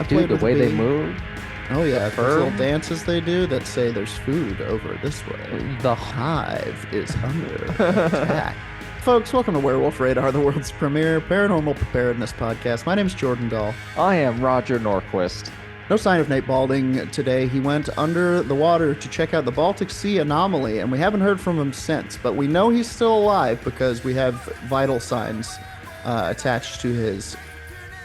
Dude, the way they move, Oh yeah, those fur. little dances they do that say there's food over this way. The Hive is under attack. Folks, welcome to Werewolf Radar, the world's premier paranormal preparedness podcast. My name is Jordan Dahl. I am Roger Norquist. No sign of Nate Balding today. He went under the water to check out the Baltic Sea anomaly, and we haven't heard from him since. But we know he's still alive because we have vital signs attached to his.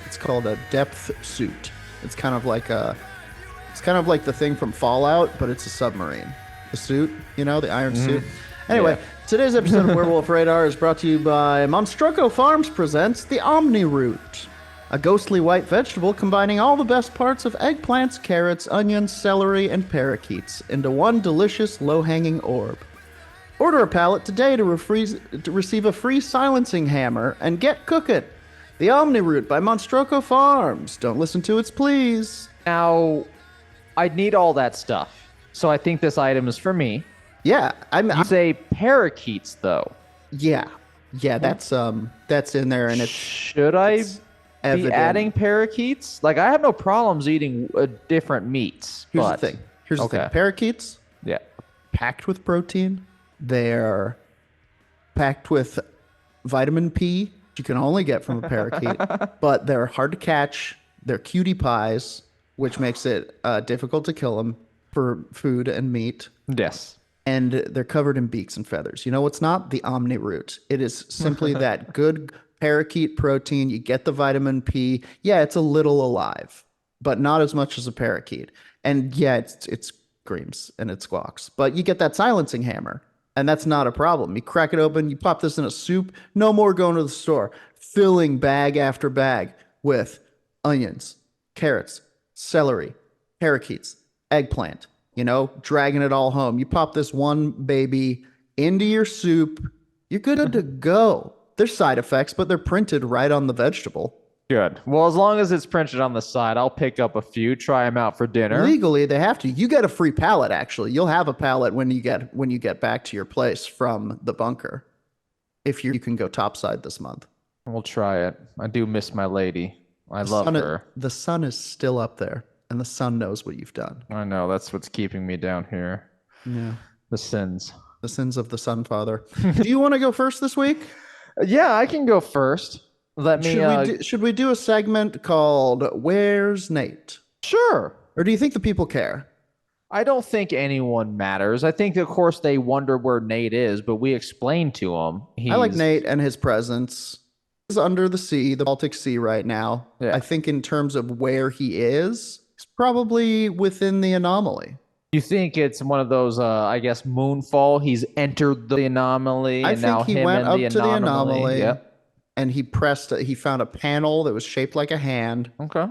It's called a depth suit. It's kind of like the thing from Fallout, but it's a submarine. The suit, you know, the iron suit. Anyway, today's episode of Werewolf Radar is brought to you by Monstruco Farms presents the Omni Root, a ghostly white vegetable combining all the best parts of eggplants, carrots, onions, celery, and parakeets into one delicious low-hanging orb. Order a pallet today to receive a free silencing hammer and get cooking. The Omni Root by Monstruco Farms. Don't listen to its pleas. Now, I'd need all that stuff, so I think this item is for me. Yeah, You say parakeets, though. yeah, that's in there, and it's Should I be evident. adding parakeets? Like, I have no problems eating different meats. Here's but, the thing. Here's the thing. Parakeets Yeah. packed with protein. They're packed with vitamin P, which you can only get from a parakeet, but they're hard to catch. They're cutie pies, which makes it difficult to kill them for food and meat. Yes. And they're covered in beaks and feathers. You know what's not? The Omni Root. It is simply that good parakeet protein. You get the vitamin P. Yeah, it's a little alive, but not as much as a parakeet. And yeah, it screams and it squawks. But you get that silencing hammer, and that's not a problem. You crack it open, you pop this in a soup. No more going to the store, filling bag after bag with onions, carrots, celery, parakeets, eggplant. You know, dragging it all home. You pop this one baby into your soup, you're good to go. There's side effects, but they're printed right on the vegetable. Good. Well, as long as it's printed on the side, I'll pick up a few, try them out for dinner. Legally, they have to. You get a free pallet, actually. You'll have a pallet when you get back to your place from the bunker. If you can go topside this month. We'll try it. I do miss my lady. I love her. The sun is still up there, and the sun knows what you've done. I know. That's what's keeping me down here. Yeah. The sins. The sins of the sun father. Do you want to go first this week? Yeah, I can go first. Let me. Should we do a segment called Where's Nate? Sure. Or do you think the people care? I don't think anyone matters. I think, of course, they wonder where Nate is, but we explained to them. I like Nate and his presence. He's under the sea, the Baltic Sea right now. Yeah. I think in terms of where he is, he's probably within the anomaly. You think it's one of those, I guess, moonfall? He's entered the anomaly, I and now think he him went and up to the anomaly, Yep. and he found a panel that was shaped like a hand, Okay.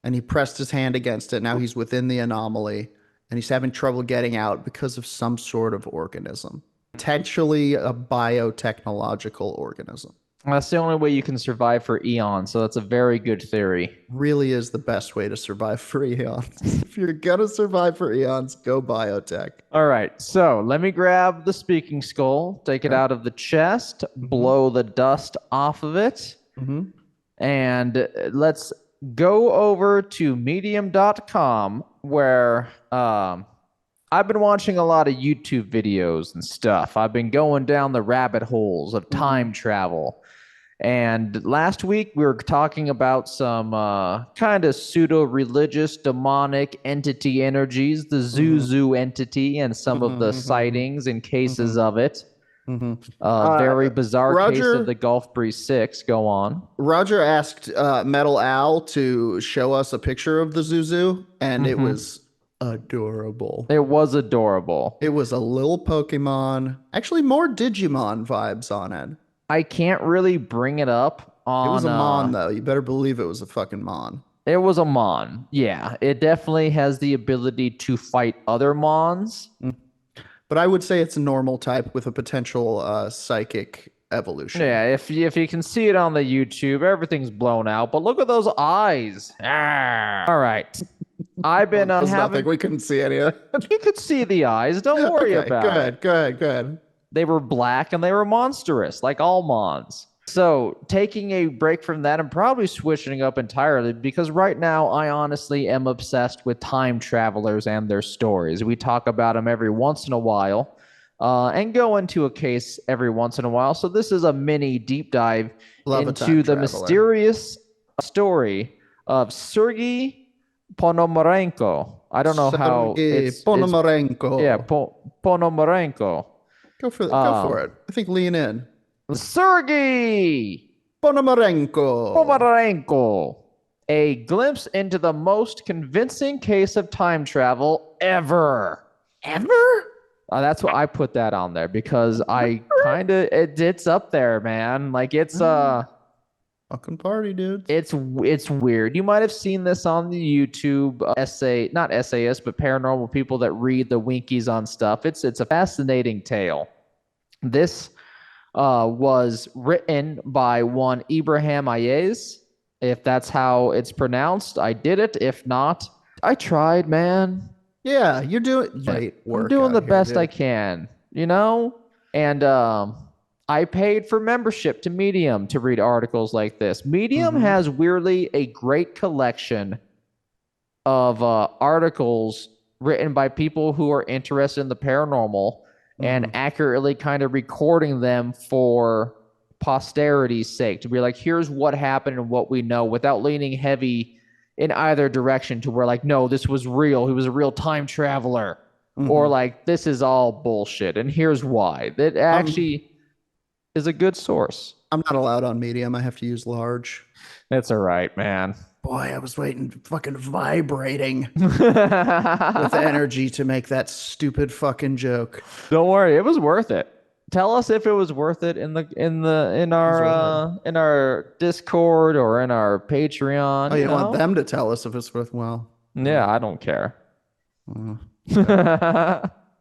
and he pressed his hand against it. Now he's within the anomaly, and he's having trouble getting out because of some sort of organism, potentially a biotechnological organism. That's the only way you can survive for eons, so that's a very good theory. Really is the best way to survive for eons. If you're gonna survive for eons, go biotech. All right, so let me grab the speaking skull, take it out of the chest, blow the dust off of it, and let's go over to medium.com where I've been watching a lot of YouTube videos and stuff. I've been going down the rabbit holes of time travel. And last week we were talking about some kind of pseudo-religious demonic entity energies, the Zuzu entity, and some of the sightings and cases of it. Very bizarre case of the Gulf Breeze 6. Go on. Roger asked Metal Al to show us a picture of the Zuzu, and it was adorable. It was adorable. It was a little Pokemon. Actually, more Digimon vibes on it. I can't really bring it up on... It was a Mon, though. You better believe it was a fucking Mon. It was a Mon. Yeah, it definitely has the ability to fight other Mons. But I would say it's a normal type with a potential psychic evolution. Yeah, if you can see it on the YouTube, everything's blown out. But look at those eyes. All right. I've been There's having... nothing. We couldn't see any of it. You could see the eyes. Don't worry about it. Go ahead. They were black and they were monstrous, like all Mons. So, taking a break from that and probably switching up entirely because right now I honestly am obsessed with time travelers and their stories. We talk about them every once in a while and go into a case every once in a while. So, this is a mini deep dive Love a time into the traveler. mysterious story of Sergei Ponomarenko. I don't know how Sergei it's yeah, Ponomarenko. Ponomarenko. Go for it. I think lean in. Sergei Ponomarenko. Ponomarenko. A glimpse into the most convincing case of time travel ever. Ever? That's what I put that on there because I kind of it's up there, man. Like Fucking party, dudes. it's weird. You might have seen this on the YouTube not essayists, but paranormal people that read the winkies on stuff. It's a fascinating tale. This was written by one Ibrahim Ayez. If that's how it's pronounced, I did it. If not, I tried, man. Yeah, you're doing great work. I'm doing the out here, best dude. I can, you know? And I paid for membership to Medium to read articles like this. Medium has weirdly a great collection of articles written by people who are interested in the paranormal and accurately kind of recording them for posterity's sake to be like, here's what happened and what we know without leaning heavy in either direction to where like, no, this was real. He was a real time traveler. Or like, this is all bullshit. And here's why. That actually is a good source. I'm not allowed on Medium. I have to use large. That's all right, man. Boy, I was waiting, fucking vibrating with energy to make that stupid fucking joke. Don't worry, it was worth it. Tell us if it was worth it in our Discord or in our Patreon. Oh, you want them to tell us if it's worthwhile? Yeah, I don't care.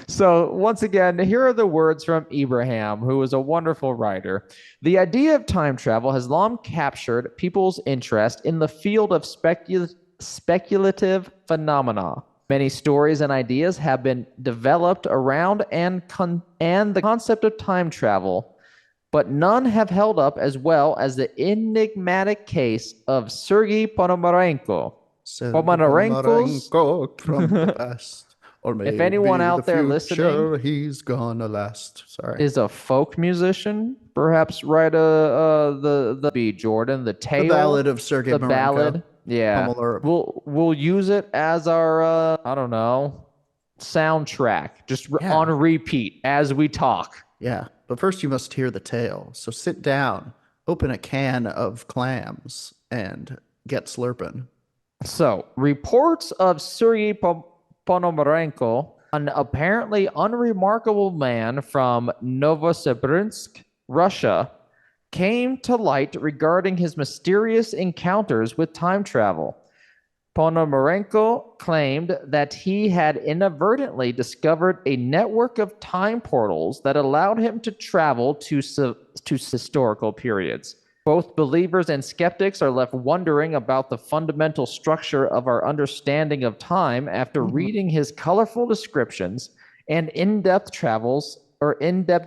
So once again, here are the words from Ibrahim, who is a wonderful writer. The idea of time travel has long captured people's interest in the field of speculative phenomena. Many stories and ideas have been developed around and the concept of time travel, but none have held up as well as the enigmatic case of Sergei Ponomarenko. Ponomarenko from the past. Or maybe if anyone out there future, listening he's gonna last. Sorry. is a folk musician, perhaps write the B Jordan, the tale, the ballad of Sergei the Ponomarenko. ballad. Yeah, we'll use it as our I don't know, soundtrack, just on repeat as we talk. Yeah, but first you must hear the tale. So sit down, open a can of clams, and get slurping. So reports of Sergei Ponomarenko, an apparently unremarkable man from Novosibirsk, Russia, came to light regarding his mysterious encounters with time travel. Ponomarenko claimed that he had inadvertently discovered a network of time portals that allowed him to travel to historical periods. Both believers and skeptics are left wondering about the fundamental structure of our understanding of time after reading his colorful descriptions and in-depth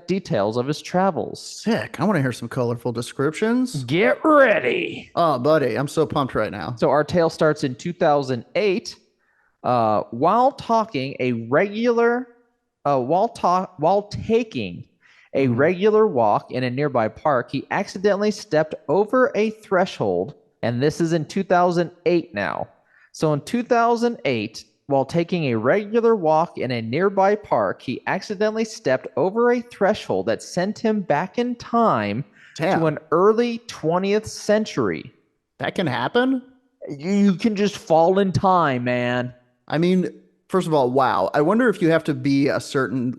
details of his travels. Sick. I want to hear some colorful descriptions. Get ready. Oh, buddy, I'm so pumped right now. So our tale starts in 2008. While taking a regular walk in a nearby park, he accidentally stepped over a threshold, and this is in 2008 now. So in 2008, while taking a regular walk in a nearby park, he accidentally stepped over a threshold that sent him back in time to an early 20th century. That can happen? You can just fall in time, man. I mean, first of all, wow. I wonder if you have to be a certain,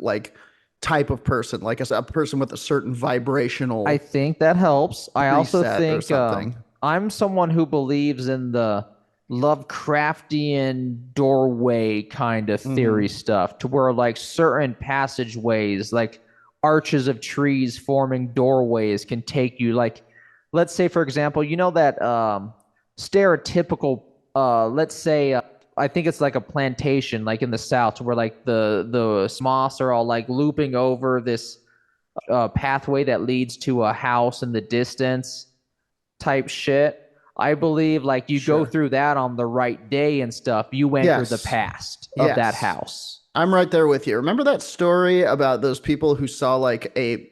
type of person, like a person with a certain vibrational. I think that helps. I also think something. I'm someone who believes in the Lovecraftian doorway kind of theory stuff, to where like certain passageways, like arches of trees forming doorways, can take you, like, let's say, for example, you know that stereotypical, let's say, I think it's like a plantation, like in the South, where like the moss are all like looping over this a pathway that leads to a house in the distance type shit. I believe like you go through that on the right day and stuff, you enter the past of that house. I'm right there with you. Remember that story about those people who saw like a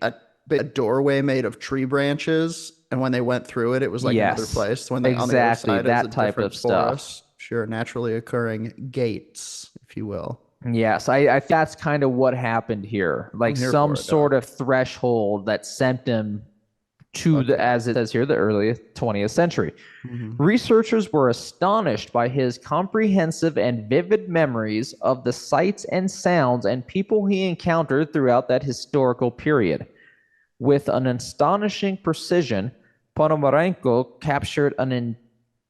doorway made of tree branches, and when they went through it, it was like another place. When they on the other side, that it was a type of forest. stuff. Sure, naturally occurring gates, if you will. Yes, I that's kind of what happened here. Like some sort of threshold that sent them to the, as it says here, the early 20th century. Researchers were astonished by his comprehensive and vivid memories of the sights and sounds and people he encountered throughout that historical period. With an astonishing precision, Ponomarenko captured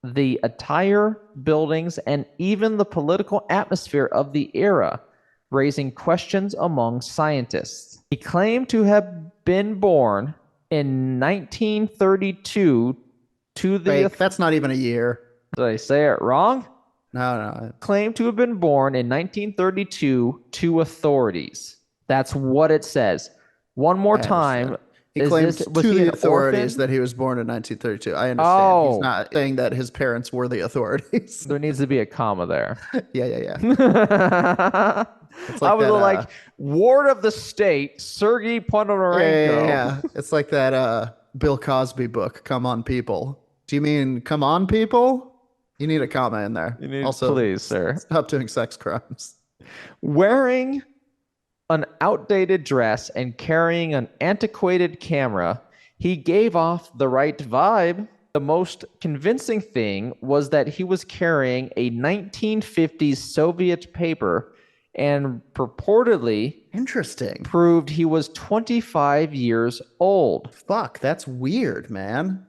the attire, buildings, and even the political atmosphere of the era, raising questions among scientists. He claimed to have been born in 1932 to the... That's not even a year. Did I say it wrong? No. Claimed to have been born in 1932 to authorities. That's what it says. One more time. He claims to the authorities that he was born in 1932. I understand. He's not saying that his parents were the authorities. There needs to be a comma there. Yeah. Like I was like, ward of the state, Sergei Ponomarenko. Yeah. It's like that Bill Cosby book, Come On People. Do you mean Come On People? You need a comma in there. Also, please, sir. Stop doing sex crimes. Wearing an outdated dress and carrying an antiquated camera, he gave off the right vibe. The most convincing thing was that he was carrying a 1950s Soviet paper and purportedly proved he was 25 years old. Fuck, that's weird, man.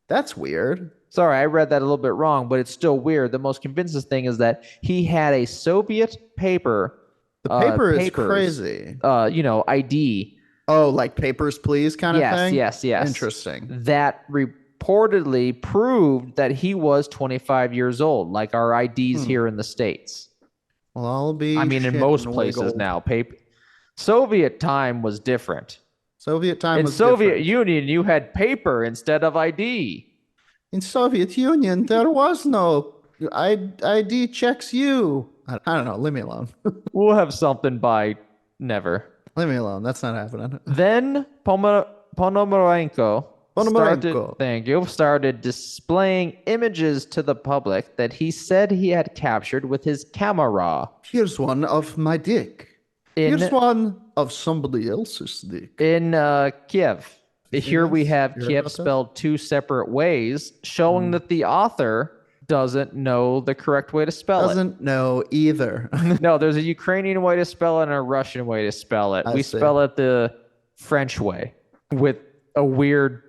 That's weird. Sorry, I read that a little bit wrong, but it's still weird. The most convincing thing is that he had a Soviet paper. The paper is crazy. ID. Oh, like papers, please kind of thing? Yes. Interesting. That reportedly proved that he was 25 years old, like our IDs here in the States. Well, I'll be. I mean, in most places now, Soviet time was different. In Soviet Union, you had paper instead of ID. In Soviet Union, there was no ID checks you. I don't know. Leave me alone. We'll have something by never. Leave me alone. That's not happening. Then Ponomarenko started displaying images to the public that he said he had captured with his camera. Here's one of my dick. Here's one of somebody else's dick. In Kiev. Here we have Kiev spelled two separate ways, showing that the author doesn't know the correct way to spell Doesn't know either. No, there's a Ukrainian way to spell it and a Russian way to spell it. We spell it the French way with a weird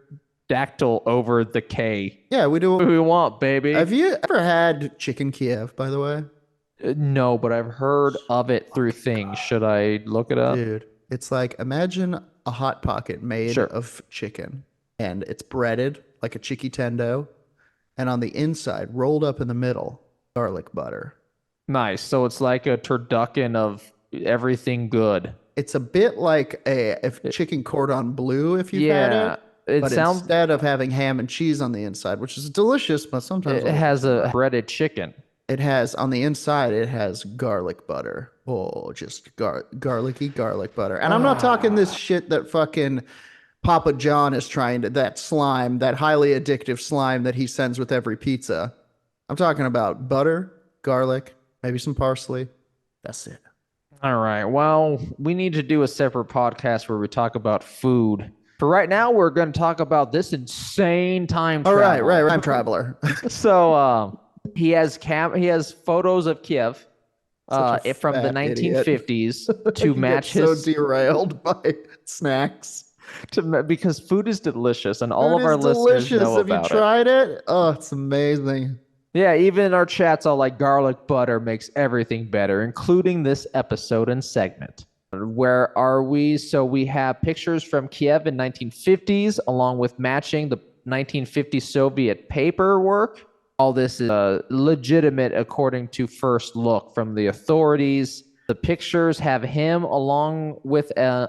dactyl over the K. Yeah, we do what we want, baby. Have you ever had chicken Kiev, by the way? No, but I've heard of it through things. Should I look it up? Dude, it's like, imagine a Hot Pocket made of chicken, and it's breaded like a chicky tendo, and on the inside, rolled up in the middle, garlic butter. Nice. So it's like a turducken of everything good. It's a bit like a chicken cordon bleu, if you've had it. But instead of having ham and cheese on the inside, which is delicious, but sometimes it has a breaded chicken. It has, on the inside, it has garlic butter. Oh, just garlicky garlic butter. And I'm not talking this shit that fucking Papa John is trying to, that slime, that highly addictive slime that he sends with every pizza. I'm talking about butter, garlic, maybe some parsley. That's it. All right. Well, we need to do a separate podcast where we talk about food. For right now, we're going to talk about this insane time travel. All right. Time traveler. So, he has photos of Kiev from the 1950s to match his. So derailed by snacks. Because food is delicious, and all of our listeners know about it. Have you tried it? Oh, it's amazing. Yeah, even our chat's all like garlic butter makes everything better, including this episode and segment. Where are we? So we have pictures from Kiev in 1950s, along with matching the 1950 Soviet paperwork. All this is legitimate according to first look from the authorities. The pictures have him along with an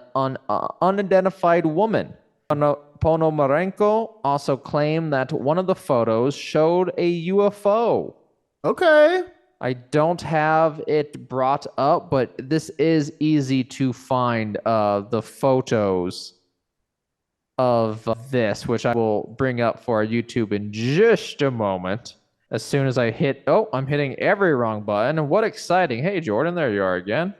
unidentified woman. Ponomarenko also claimed that one of the photos showed a UFO. Okay. I don't have it brought up, but this is easy to find the photos of this, which I will bring up for our YouTube in just a moment. As soon as I hit, oh, I'm hitting every wrong button. What exciting. Hey, Jordan, there you are again.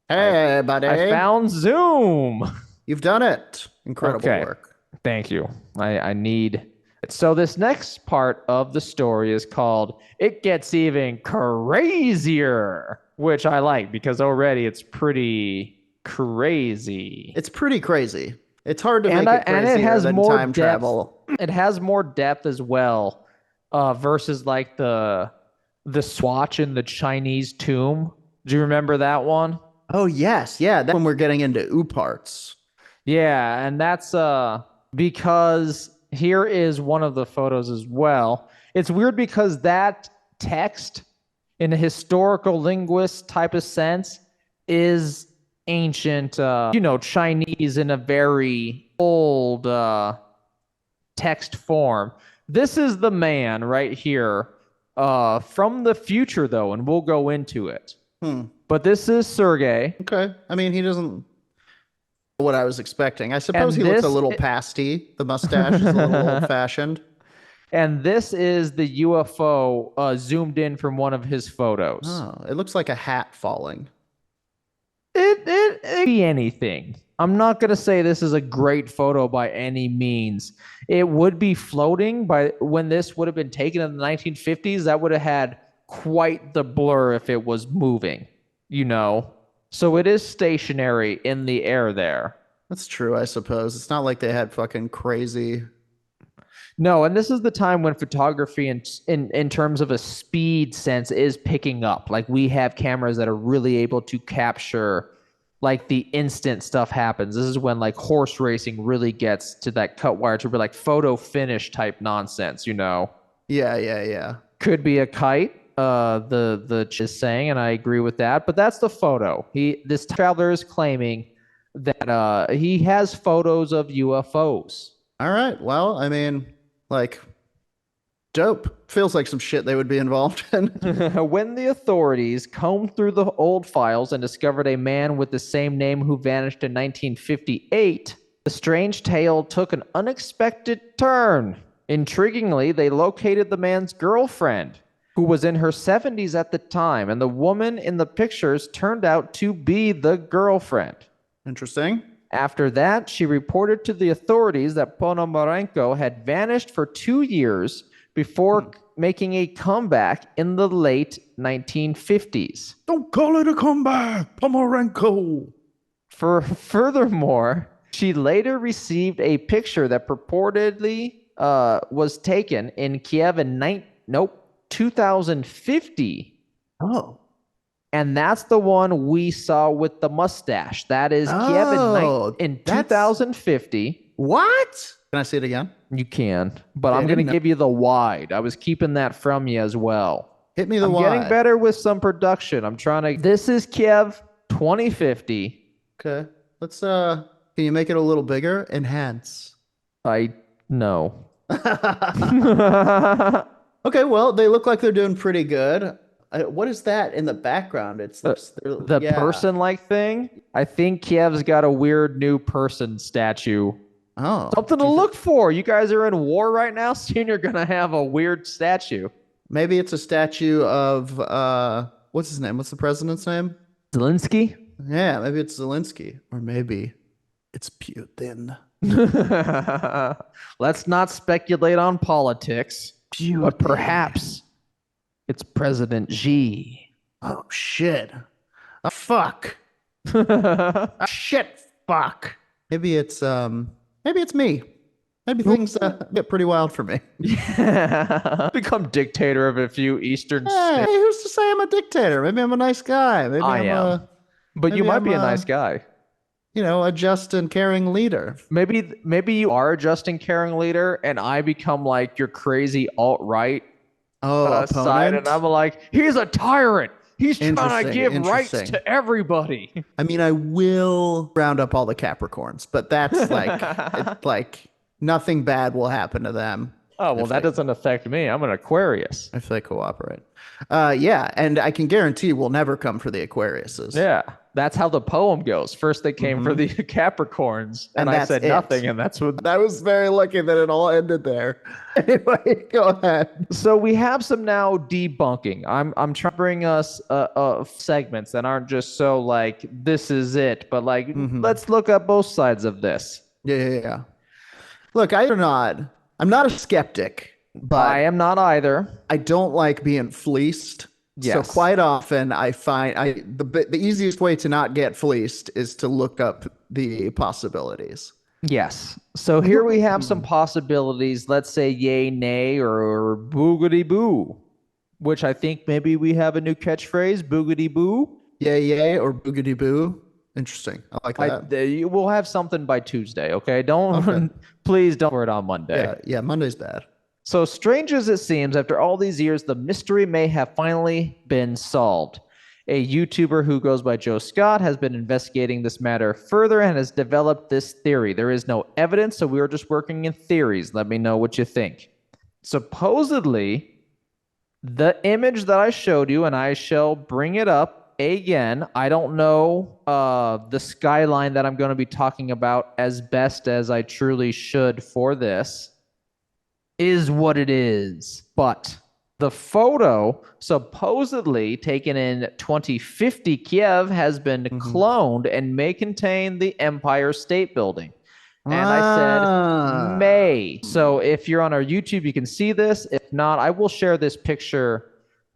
Hey, buddy. I found Zoom. You've done it. Incredible work. Thank you. I need it. So this next part of the story is called It Gets Even Crazier, which I like because already it's pretty crazy. It's pretty crazy. It's hard to make it crazier and it has than more time depth. travel. It has more depth as well, versus like the Swatch in the Chinese tomb. Do you remember that one? Oh, yes. Yeah, that's when we're getting into ooh parts. Yeah, and that's because here is one of the photos as well. It's weird because that text, in a historical linguist type of sense, is ancient, Chinese in a very old text form. This is the man right here from the future, though, and we'll go into it. But this is Sergei. Okay. I mean, he doesn't what I was expecting. I suppose he looks a little pasty. The mustache is a little old-fashioned. And this is the UFO zoomed in from one of his photos. Oh, it looks like a hat falling. It be anything. I'm not going to say this is a great photo by any means. It would be floating by when this would have been taken in the 1950s. That would have had quite the blur if it was moving, So it is stationary in the air there. That's true, I suppose. It's not like they had fucking crazy. No, and this is the time when photography in terms of a speed sense is picking up. Like we have cameras that are really able to capture like the instant stuff happens. This is when like horse racing really gets to that cut wire to be like photo finish type nonsense, Yeah. Could be a kite. The is saying, and I agree with that. But that's the photo. This traveler is claiming that he has photos of UFOs. All right. Well, I mean, like, dope. Feels like some shit they would be involved in. When the authorities combed through the old files and discovered a man with the same name who vanished in 1958, the strange tale took an unexpected turn. Intriguingly, they located the man's girlfriend, who was in her 70s at the time, and the woman in the pictures turned out to be the girlfriend. Interesting. After that, she reported to the authorities that Ponomarenko had vanished for 2 years before making a comeback in the late 1950s. Don't call it a comeback, Ponomarenko. Furthermore, she later received a picture that purportedly was taken in Kiev in 2050. Oh. And that's the one we saw with the mustache. That is Kiev in 2050. What? Can I see it again? You can, but I'm going to give you the wide. I was keeping that from you as well. Hit me the wide. I'm getting better with some production. I'm trying to... This is Kiev 2050. Okay. Let's, can you make it a little bigger? Enhance. No. Okay, well, they look like they're doing pretty good. What is that in the background? It's the person-like thing. I think Kiev's got a weird new person statue. Oh, something to look for. You guys are in war right now, soon you're gonna have a weird statue. Maybe it's a statue of what's his name? What's the president's name? Zelensky? Yeah, maybe it's Zelensky, or maybe it's Putin. Let's not speculate on politics. Putin. But perhaps it's President Xi. Oh shit! Fuck! Shit! Fuck! Maybe it's me. Maybe things get pretty wild for me. Become dictator of a few Eastern states. Hey, who's to say I'm a dictator? Maybe I'm a nice guy. Maybe I am. But you might be a nice guy. A just and caring leader. Maybe you are a just and caring leader, and I become like your crazy alt-right opponent? side, and I'm like, he's a tyrant. He's trying to give rights Interesting. to everybody. I mean, I will round up all the Capricorns, but that's like nothing bad will happen to them Oh, well, that doesn't affect me. I'm an Aquarius. if they cooperate. Yeah, and I can guarantee we'll never come for the Aquariuses. Yeah, that's how the poem goes. First, they came for the Capricorns, and I that's said it. nothing, and that's what. I was very lucky that it all ended there. Anyway, go ahead. So we have some now debunking. I'm trying to bring us segments that aren't just so like this is it, but like let's look at both sides of this. Yeah. Look, I'm not a skeptic, but I am not either. I don't like being fleeced. Yes. So quite often I find the easiest way to not get fleeced is to look up the possibilities. Yes. So here we have some possibilities. Let's say yay, nay, or boogity boo, which I think maybe we have a new catchphrase, boogity boo. Yay, or boogity boo. Interesting. I like that. We'll have something by Tuesday, okay? Please don't for it on Monday. Yeah, Monday's bad. So strange as it seems, after all these years, the mystery may have finally been solved. A YouTuber who goes by Joe Scott has been investigating this matter further and has developed this theory. There is no evidence, so we are just working in theories. Let me know what you think. Supposedly, the image that I showed you, and I shall bring it up again, I don't know the skyline that I'm going to be talking about as best as I truly should for this, is what it is. But the photo supposedly taken in 2050 Kiev has been cloned and may contain the Empire State Building. And I said may. So if you're on our YouTube, you can see this. If not, I will share this picture.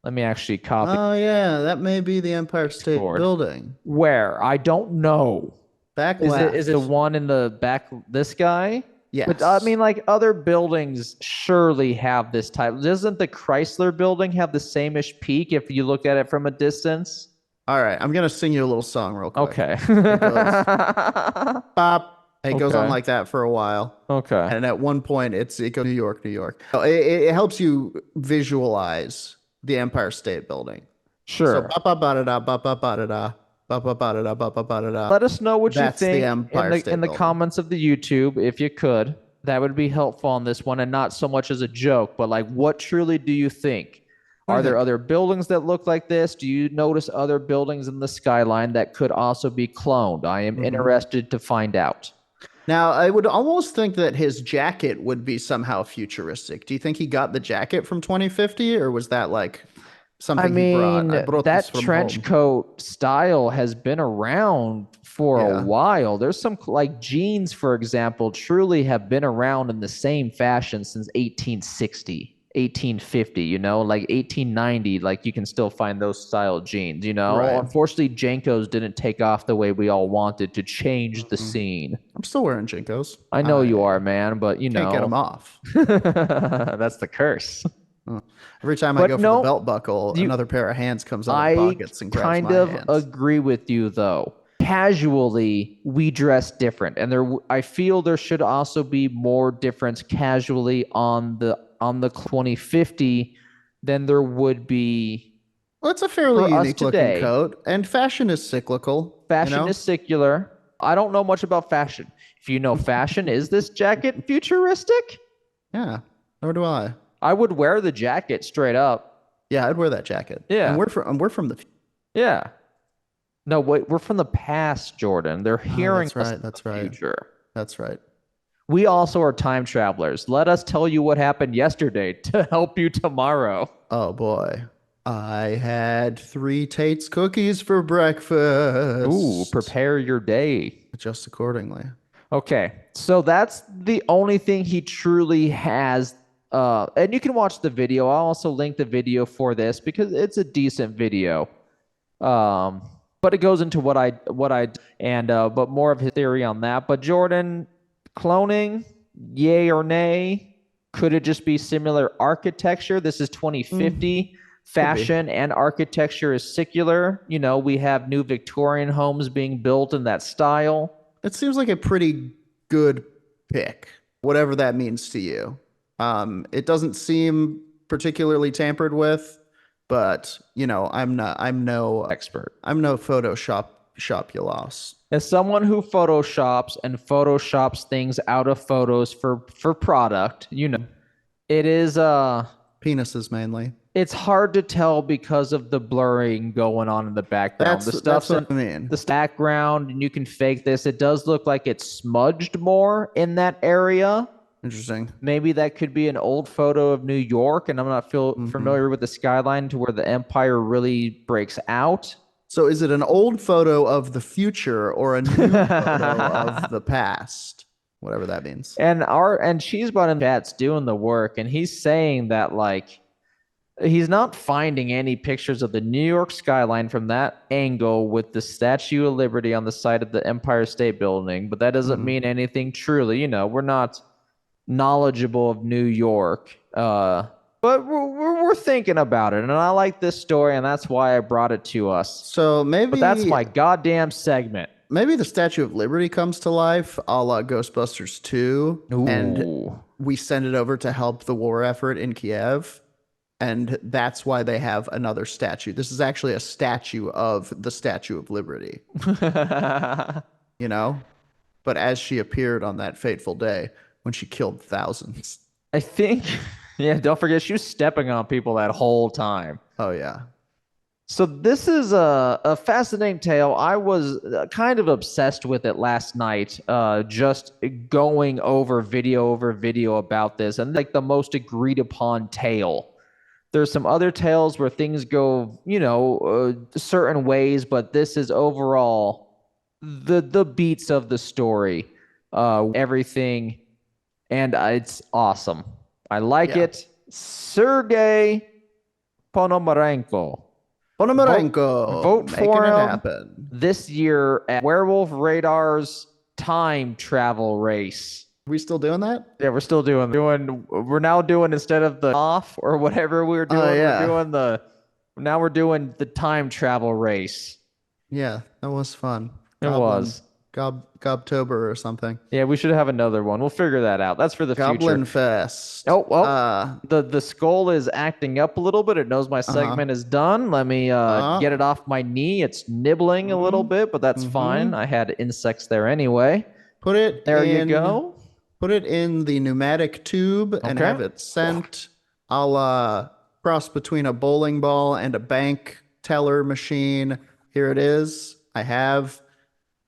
Let me actually copy. Oh, yeah, that may be the Empire State Building. Where? I don't know. Back left. Is it the one in the back, this guy? Yes. But I mean, like, other buildings surely have this type. Doesn't the Chrysler building have the same-ish peak if you look at it from a distance? All right, I'm going to sing you a little song real quick. Okay. It goes, bop. It goes on like that for a while. Okay. And at one point, it goes New York, New York. It helps you visualize the Empire State Building. Sure. So ba-ba-ba-da-da, ba-ba-ba-da-da, ba-ba-ba-da-da, ba-ba-ba-da-da. Let us know what you That's think the Empire State in the Building. comments of the YouTube, if you could. That would be helpful on this one, and not so much as a joke, but like, what truly do you think? Are there other buildings that look like this? Do you notice other buildings in the skyline that could also be cloned? I am interested to find out. Now, I would almost think that his jacket would be somehow futuristic. Do you think he got the jacket from 2050, or was that like something he brought? I brought that this from trench home. coat style has been around for a while. There's some, like, jeans, for example, truly have been around in the same fashion since 1860, 1850, you know, like 1890, like you can still find those style jeans, you know. Right. Unfortunately, Jenkos didn't take off the way we all wanted to change the scene. I'm still wearing Jinkos. I know you are, man, but you Can't know. get them off. That's the curse. Every time I go for the belt buckle, another pair of hands comes out of pockets and grabs my hands. I kind of agree with you, though. Casually, we dress different, and I feel there should also be more difference casually on the 2050 than there would be. Well, it's a fairly unique looking coat, and fashion is cyclical. Fashion is secular. I don't know much about fashion. If you know fashion, is this jacket futuristic? Yeah, nor do I. I would wear the jacket straight up. Yeah, I'd wear that jacket. Yeah, and we're from the. Yeah. No, wait, we're from the past, Jordan. They're hearing us in the future. That's right. We also are time travelers. Let us tell you what happened yesterday to help you tomorrow. Oh, boy. I had 3 Tate's cookies for breakfast. Ooh, prepare your day. Adjust accordingly. Okay, so that's the only thing he truly has. And you can watch the video. I'll also link the video for this because it's a decent video. But it goes into but more of his theory on that. But Jordan, cloning, yay or nay? Could it just be similar architecture? This is 2050. Fashion and architecture is secular. You know, we have new Victorian homes being built in that style. It seems like a pretty good pick, whatever that means to you. It doesn't seem particularly tampered with. but Expert. I'm no Photoshop As someone who photoshops things out of photos for product, it is penises mainly. it's hard to tell because of the blurring going on in the background. The That's stuff's in what I mean. the background, and you can fake this. It does look like it's smudged more in that area. Interesting. Maybe that could be an old photo of New York, and I'm not familiar with the skyline to where the Empire really breaks out. So is it an old photo of the future or a new photo of the past? Whatever that means. And Cheesebot in chat's doing the work, and he's saying that like he's not finding any pictures of the New York skyline from that angle with the Statue of Liberty on the side of the Empire State Building, but that doesn't mean anything truly. We're not knowledgeable of New York, but we're thinking about it, and I like this story, and that's why I brought it to us. So But that's my goddamn segment. maybe the Statue of Liberty comes to life, a la Ghostbusters 2, and Ooh. we send it over to help the war effort in Kiev. And that's why they have another statue. This is actually a statue of the Statue of Liberty. You know? But as she appeared on that fateful day when she killed thousands. I think, yeah, don't forget she was stepping on people that whole time. Oh, yeah. So this is a fascinating tale. I was kind of obsessed with it last night, just going over video about this, and like the most agreed upon tale. There's some other tales where things go, certain ways, but this is overall the beats of the story, everything, and it's awesome. I like it. Sergei Ponomarenko. Vote for him happen. This year at Werewolf Radar's time travel race. We still doing that? Yeah, we're still we're now doing, instead of the off or whatever we were doing, we're doing the time travel race. Yeah, that was fun. It was. Gobtober or something. Yeah, we should have another one. We'll figure that out. That's for the Goblin future. Fest. Oh, well, the skull is acting up a little bit. It knows my segment is done. Let me get it off my knee. It's nibbling a little bit, but that's fine. I had insects there anyway. Put it there. You go. Put it in the pneumatic tube and have it sent. I'll cross between a bowling ball and a bank teller machine. Here it is. I have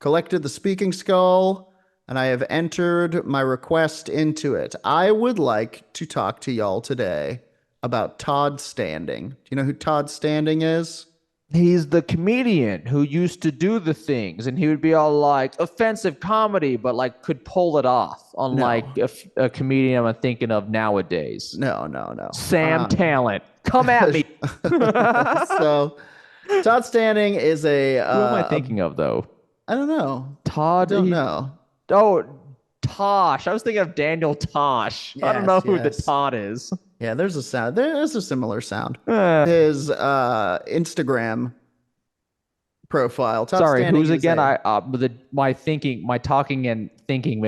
collected the speaking skull, and I have entered my request into it. I would like to talk to y'all today about Todd Standing. Do you know who Todd Standing is? He's the comedian who used to do the things, and he would be all like offensive comedy, but like could pull it off, unlike a comedian I'm thinking of nowadays. No. Sam Talent. Come at me. So Todd Standing is a... who am I thinking of, though? I don't know. Todd? I don't know. Oh, Tosh. I was thinking of Daniel Tosh. I don't know who the Todd is. Yeah, there's a sound. There's a similar sound. His Instagram profile. Todd Sorry, Standing who's again? My talking and thinking.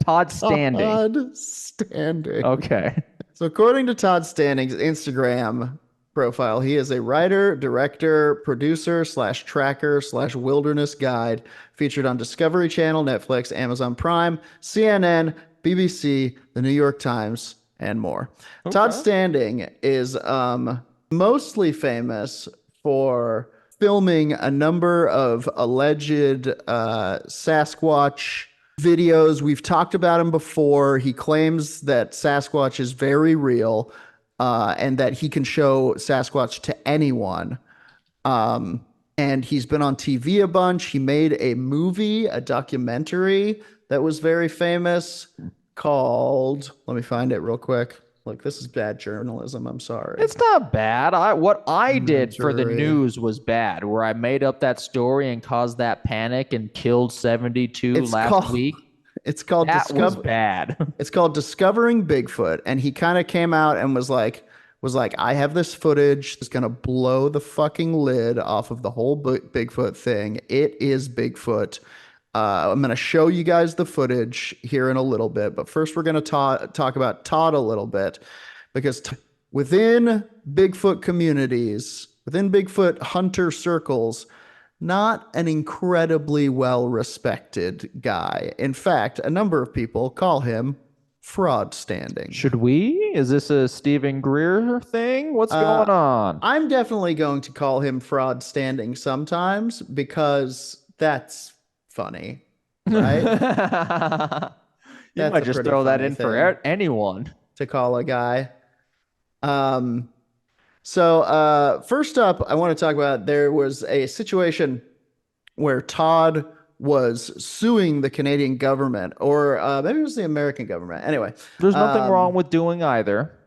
Todd Standing. Todd Standing. Okay. So according to Todd Standing's Instagram profile, he is a writer, director, producer / tracker / wilderness guide featured on Discovery Channel, Netflix, Amazon Prime, CNN, BBC, the New York Times, and more. Okay. Todd Standing is mostly famous for filming a number of alleged Sasquatch videos. We've talked about him before. He claims that Sasquatch is very real, and that he can show Sasquatch to anyone. And he's been on TV a bunch. He made a movie, a documentary that was very famous called, let me find it real quick. Look, this is bad journalism. I'm sorry. It's not bad. What I did for the news was bad, where I made up that story and caused that panic and killed 72 last week. It's called was bad. It's called Discovering Bigfoot, and he kind of came out and was like, I have this footage that's gonna blow the fucking lid off of the whole Bigfoot thing. It is Bigfoot. I'm gonna show you guys the footage here in a little bit, but first we're gonna talk about Todd a little bit, because within Bigfoot communities, within Bigfoot hunter circles, not an incredibly well-respected guy. In fact, a number of people call him Fraud Standing. Should we? Is this a Stephen Greer thing? What's going on? I'm definitely going to call him Fraud Standing sometimes because that's funny, right? You might just throw that in for anyone. To call a guy. First up, I want to talk about there was a situation where Todd was suing the Canadian government, or maybe it was the American government. Anyway, there's nothing wrong with doing either.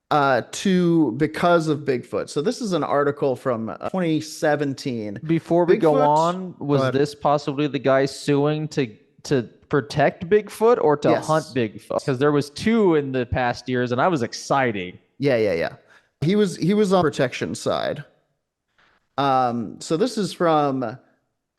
Because of Bigfoot. So this is an article from 2017. Before we go on, was this possibly the guy suing to protect Bigfoot or to hunt Bigfoot? Because there was two in the past years, and I was excited. Yeah. He was on protection side. So this is from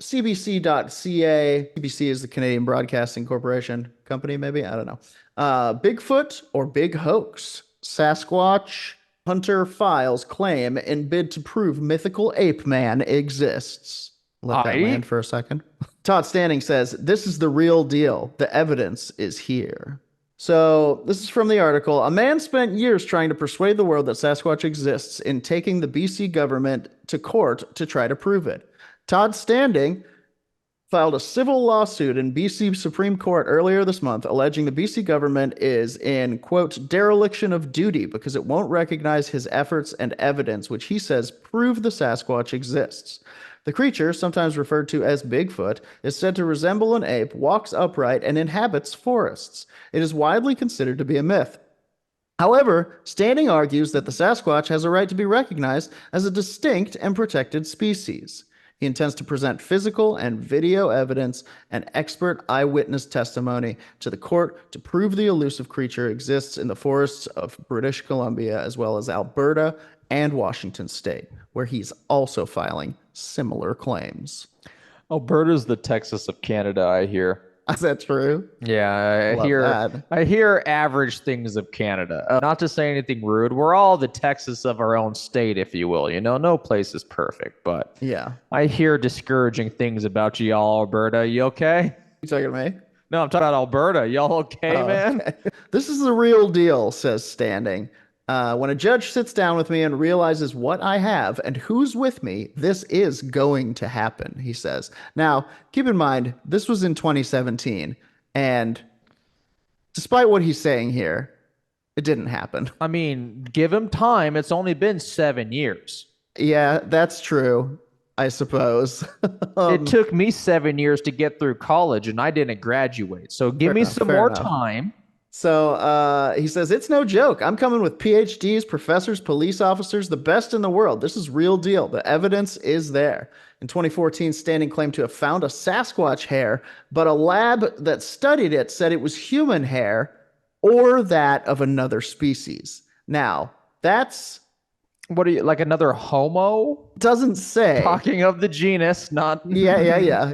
CBC.ca. CBC is the Canadian Broadcasting Corporation company, maybe? I don't know. Bigfoot or big hoax? Sasquatch hunter files claim in bid to prove mythical ape man exists. Let that land for a second. Todd Standing says, this is the real deal. The evidence is here. So this is from the article. A man spent years trying to persuade the world that Sasquatch exists in taking the BC government to court to try to prove it. Todd Standing filed a civil lawsuit in BC Supreme Court earlier this month, alleging the BC government is in, quote, dereliction of duty because it won't recognize his efforts and evidence, which he says prove the Sasquatch exists. The creature, sometimes referred to as Bigfoot, is said to resemble an ape, walks upright, and inhabits forests. It is widely considered to be a myth. However, Standing argues that the Sasquatch has a right to be recognized as a distinct and protected species. He intends to present physical and video evidence and expert eyewitness testimony to the court to prove the elusive creature exists in the forests of British Columbia, as well as Alberta and Washington State, where he's also filing similar claims. Alberta's the Texas of Canada, I hear. Is that true? Yeah, I hear average things of Canada. Not to say anything rude. We're all the Texas of our own state, if you will. You know, no place is perfect, but yeah, I hear discouraging things about y'all, Alberta. You okay? You talking to me? No, I'm talking about Alberta. Y'all okay, man? Okay. This is the real deal, says Standing. When a judge sits down with me and realizes what I have and who's with me, this is going to happen, he says. Now, keep in mind, this was in 2017, and despite what he's saying here, it didn't happen. I mean, give him time. It's only been 7 years. Yeah, that's true, I suppose. It took me 7 years to get through college, and I didn't graduate. So give me some more time. So he says, it's no joke. I'm coming with PhDs, professors, police officers, the best in the world. This is real deal. The evidence is there. In 2014, Standing claimed to have found a Sasquatch hair, but a lab that studied it said it was human hair or that of another species. Now, that's... What are you, like another homo? Doesn't say. Talking of the genus, not... Yeah.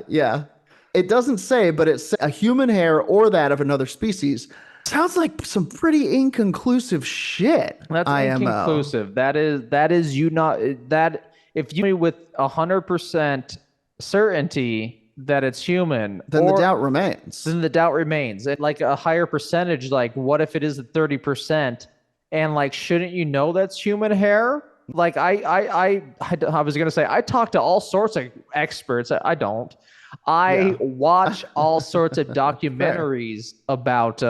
It doesn't say, but it's a human hair or that of another species. Sounds like some pretty inconclusive shit. That's inconclusive. That is you not that if you with 100% certainty that it's human, then the doubt remains. Then the doubt remains. And like a higher percentage, like what if it is at 30%? And like, shouldn't you know that's human hair? Like I was gonna say I talk to all sorts of experts. I don't. I watch all sorts of documentaries about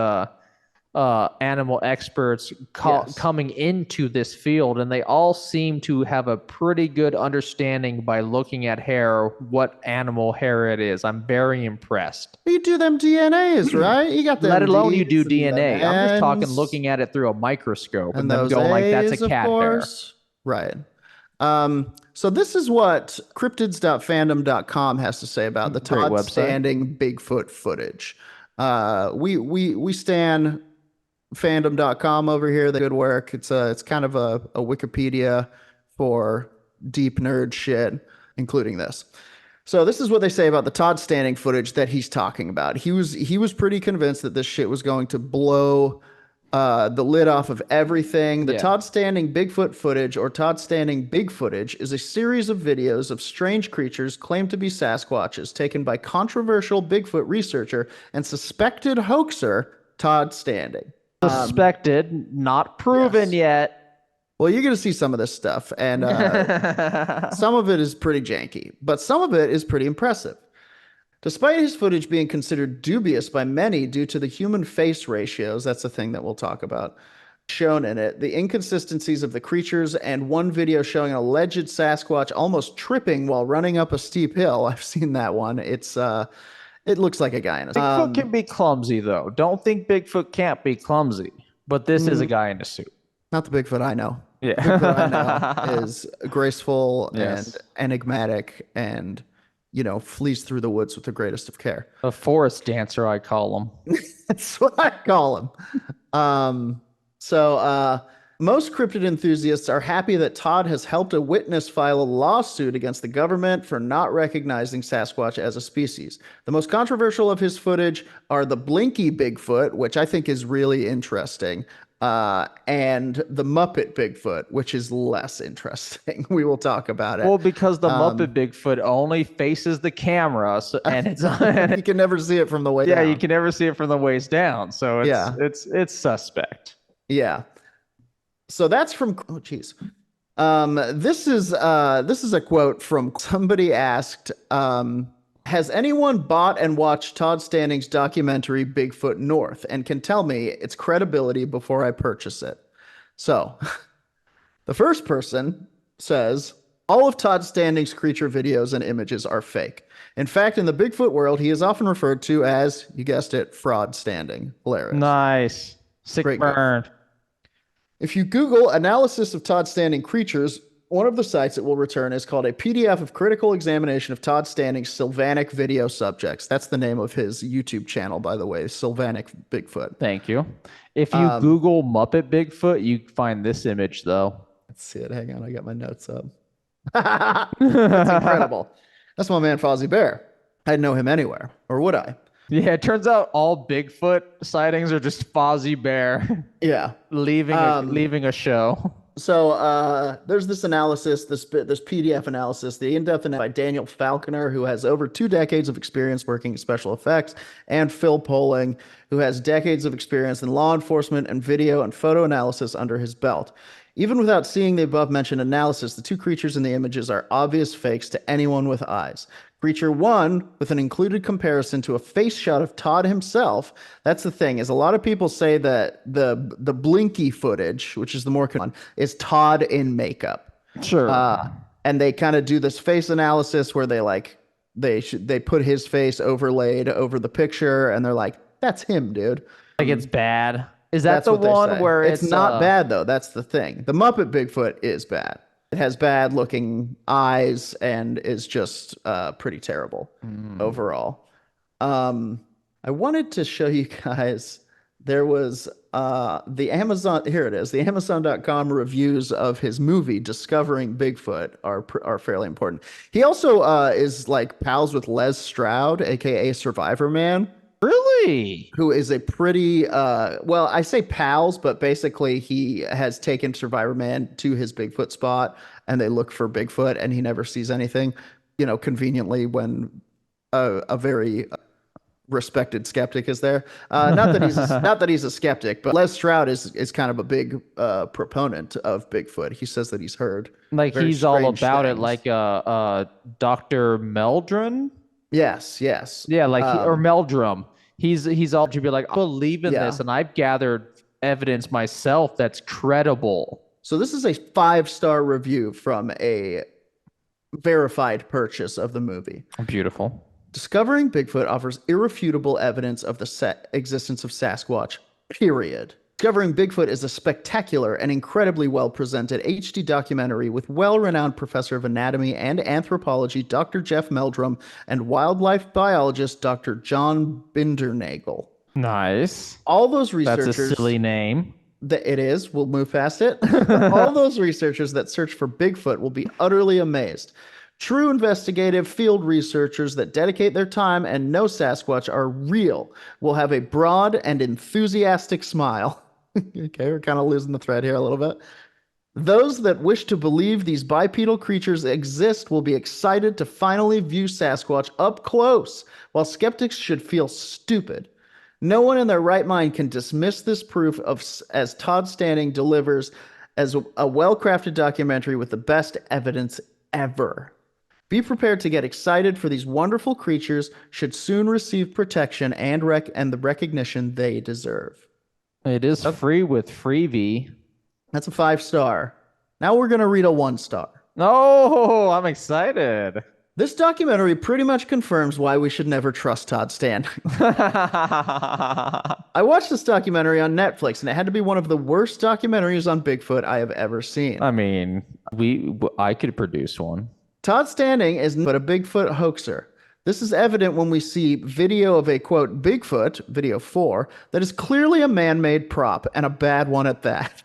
animal experts coming into this field, and they all seem to have a pretty good understanding by looking at hair what animal hair it is. I'm very impressed. You do them DNAs, right? You got them. Let alone you do DNA. I'm just talking looking at it through a microscope and then going like that's a cat hair. Right. So this is what cryptids.fandom.com has to say about the Todd Standing Bigfoot footage. We stan fandom.com over here. They good work. It's kind of a Wikipedia for deep nerd shit, including this. So this is what they say about the Todd Standing footage that he's talking about. He was pretty convinced that this shit was going to blow the lid off of everything. The Yeah. Todd Standing Bigfoot footage, or Todd Standing Big Footage, is a series of videos of strange creatures claimed to be Sasquatches taken by controversial Bigfoot researcher and suspected hoaxer Todd Standing. Suspected, not proven yes. yet. Well, you're going to see some of this stuff, and some of it is pretty janky, but some of it is pretty impressive. Despite his footage being considered dubious by many due to the human face ratios, that's a thing that we'll talk about, shown in it, the inconsistencies of the creatures, and one video showing an alleged Sasquatch almost tripping while running up a steep hill. I've seen that one. It looks like a guy in a Bigfoot can be clumsy, though. Don't think Bigfoot can't be clumsy, but this is a guy in a suit. Not the Bigfoot I know. Yeah. The Bigfoot I know is graceful Yes. and enigmatic and, flees through the woods with the greatest of care. A forest dancer, I call him. That's what I call him. Most cryptid enthusiasts are happy that Todd has helped a witness file a lawsuit against the government for not recognizing Sasquatch as a species. The most controversial of his footage are the Blinky Bigfoot, which I think is really interesting, and the Muppet Bigfoot, which is less interesting. We will talk about it. Well, because the Muppet Bigfoot only faces the camera, and it's you can never see it from the waist down. Yeah, you can never see it from the waist down. So it's suspect. Yeah. So that's from this is a quote from somebody asked, has anyone bought and watched Todd Standing's documentary Bigfoot North and can tell me its credibility before I purchase it? So the first person says, all of Todd Standing's creature videos and images are fake. In fact, in the Bigfoot world, he is often referred to as, you guessed it, Fraud Standing. Hilarious. Nice. Sick Great burn. If you Google analysis of Todd Standing creatures, one of the sites it will return is called a PDF of critical examination of Todd Standing's Sylvanic video subjects. That's the name of his YouTube channel, by the way, Sylvanic Bigfoot. Thank you. If you Google Muppet Bigfoot, you find this image, though. Let's see it. Hang on. I got my notes up. That's incredible. That's my man, Fozzie Bear. I'd know him anywhere, or would I? Yeah, it turns out all Bigfoot sightings are just Fozzie Bear. Yeah. leaving a show. So there's this analysis, this PDF analysis, the in-depth analysis by Daniel Falconer, who has over 2 decades of experience working in special effects, and Phil Poling, who has decades of experience in law enforcement and video and photo analysis under his belt. Even without seeing the above-mentioned analysis, the 2 creatures in the images are obvious fakes to anyone with eyes. Creature 1, with an included comparison to a face shot of Todd himself. That's the thing, is a lot of people say that the Blinky footage, which is the more common, is Todd in makeup. Sure. And they kind of do this face analysis where they put his face overlaid over the picture, and they're like, that's him, dude. Like it's bad. Is that the one where it's not bad, though? That's the thing. The Muppet Bigfoot is bad. It has bad looking eyes and is just pretty terrible overall. I wanted to show you guys, there was the Amazon, here it is, the Amazon.com reviews of his movie Discovering Bigfoot are fairly important. He also is like pals with Les Stroud, aka Survivor Man. Really? Who is a pretty, well, I say pals, but basically he has taken Survivor Man to his Bigfoot spot, and they look for Bigfoot, and he never sees anything, conveniently when a very respected skeptic is there. Not that he's a skeptic, but Les Stroud is kind of a big proponent of Bigfoot. He says that he's heard. Like he's all about it, like Dr. Meldrum? Yes. Yeah, like or Meldrum. He's all to be like, I believe in this, and I've gathered evidence myself that's credible. So this is a 5-star review from a verified purchase of the movie. Beautiful. Discovering Bigfoot offers irrefutable evidence of the existence of Sasquatch, period. Discovering Bigfoot is a spectacular and incredibly well-presented HD documentary with well-renowned professor of anatomy and anthropology Dr. Jeff Meldrum and wildlife biologist Dr. John Bindernagel. Nice. All those researchers... That's a silly name. It is. We'll move past it. All those researchers that search for Bigfoot will be utterly amazed. True investigative field researchers that dedicate their time and know Sasquatch are real will have a broad and enthusiastic smile. Okay, we're kind of losing the thread here a little bit. Those that wish to believe these bipedal creatures exist will be excited to finally view Sasquatch up close, while skeptics should feel stupid. No one in their right mind can dismiss this proof of as Todd Standing delivers as a well-crafted documentary with the best evidence ever. Be prepared to get excited, for these wonderful creatures should soon receive protection and the recognition they deserve. It is free with freebie. That's a 5-star. Now we're going to read a 1-star. Oh, I'm excited. This documentary pretty much confirms why we should never trust Todd Standing. I watched this documentary on Netflix, and it had to be one of the worst documentaries on Bigfoot I have ever seen. I mean, I could produce one. Todd Standing is but a Bigfoot hoaxer. This is evident when we see video of a, quote, Bigfoot, video 4, that is clearly a man-made prop, and a bad one at that.